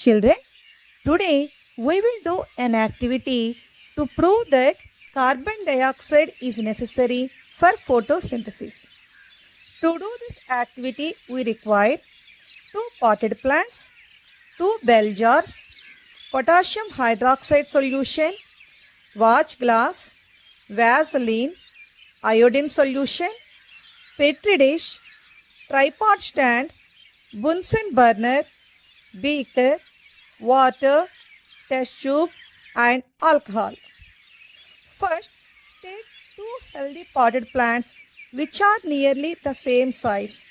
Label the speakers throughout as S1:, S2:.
S1: Children, today we will do an activity to prove that carbon dioxide is necessary for photosynthesis. To do this activity, we require 2 potted plants, 2 bell jars, potassium hydroxide solution, watch glass, Vaseline, iodine solution, petri dish, tripod stand, Bunsen burner, beaker, water, test tube and alcohol. First, take 2 healthy potted plants which are nearly the same size.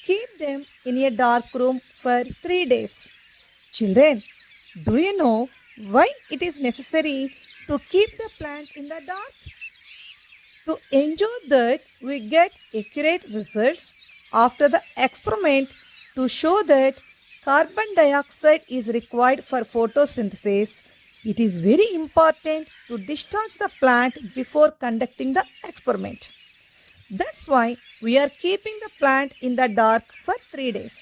S1: Keep them in a dark room for 3 days. Children, do you know why it is necessary to keep the plant in the dark? To ensure that we get accurate results after the experiment to show that carbon dioxide is required for photosynthesis, it is very important to discharge the plant before conducting the experiment. That's why we are keeping the plant in the dark for 3 days.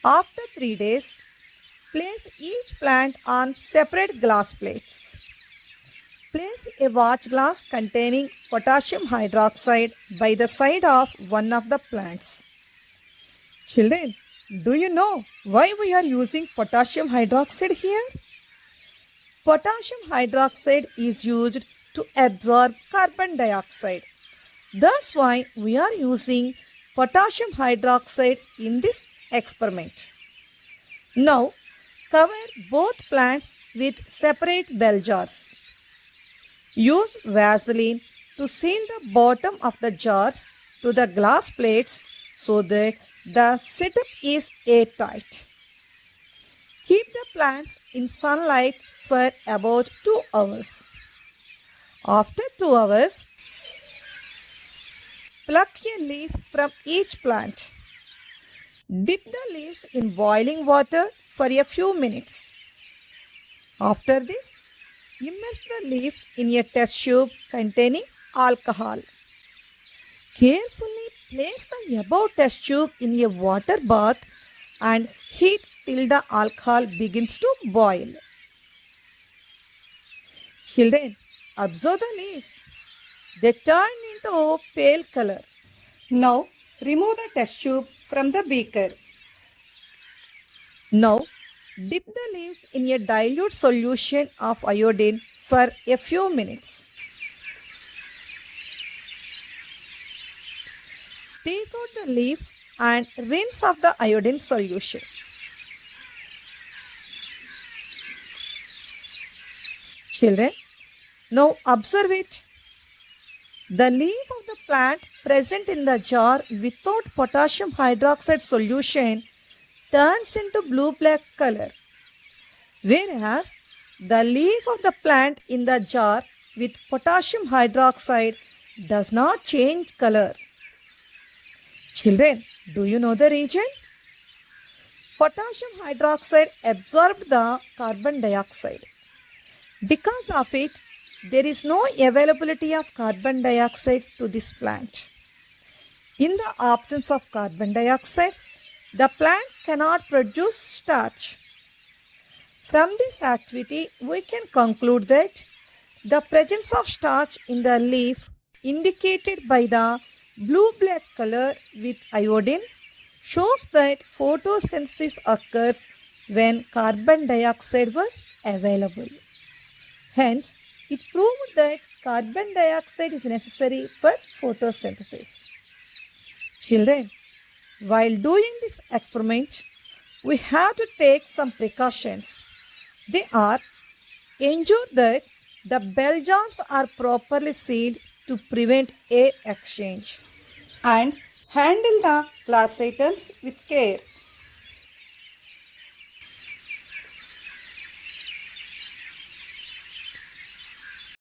S1: After 3 days, place each plant on separate glass plates. Place a watch glass containing potassium hydroxide by the side of one of the plants. Children, do you know why we are using potassium hydroxide here? Potassium hydroxide is used to absorb carbon dioxide. That's why we are using potassium hydroxide in this experiment. Now, cover both plants with separate bell jars. Use Vaseline to seal the bottom of the jars to the glass plates so that the setup is airtight. Keep the plants in sunlight for about 2 hours. After 2 hours, pluck a leaf from each plant. Dip the leaves in boiling water for a few minutes. After this, immerse the leaf in a test tube containing alcohol. Carefully place the above test tube in a water bath and heat till the alcohol begins to boil. Children, observe the leaves. They turn into pale color. Now, remove the test tube from the beaker. Now, dip the leaves in a dilute solution of iodine for a few minutes. Take out the leaf and rinse off the iodine solution. Children, now observe it. The leaf of the plant present in the jar without potassium hydroxide solution turns into blue-black color, whereas the leaf of the plant in the jar with potassium hydroxide does not change color. Children, do you know the reason? Potassium hydroxide absorbed the carbon dioxide. Because of it, there is no availability of carbon dioxide to this plant. In the absence of carbon dioxide, the plant cannot produce starch. From this activity, we can conclude that the presence of starch in the leaf indicated by the blue-black color with iodine shows that photosynthesis occurs when carbon dioxide was available. Hence, it proved that carbon dioxide is necessary for photosynthesis. Children, while doing this experiment, we have to take some precautions. They are: ensure that the bell jars are properly sealed to prevent air exchange, and handle the glass items with care.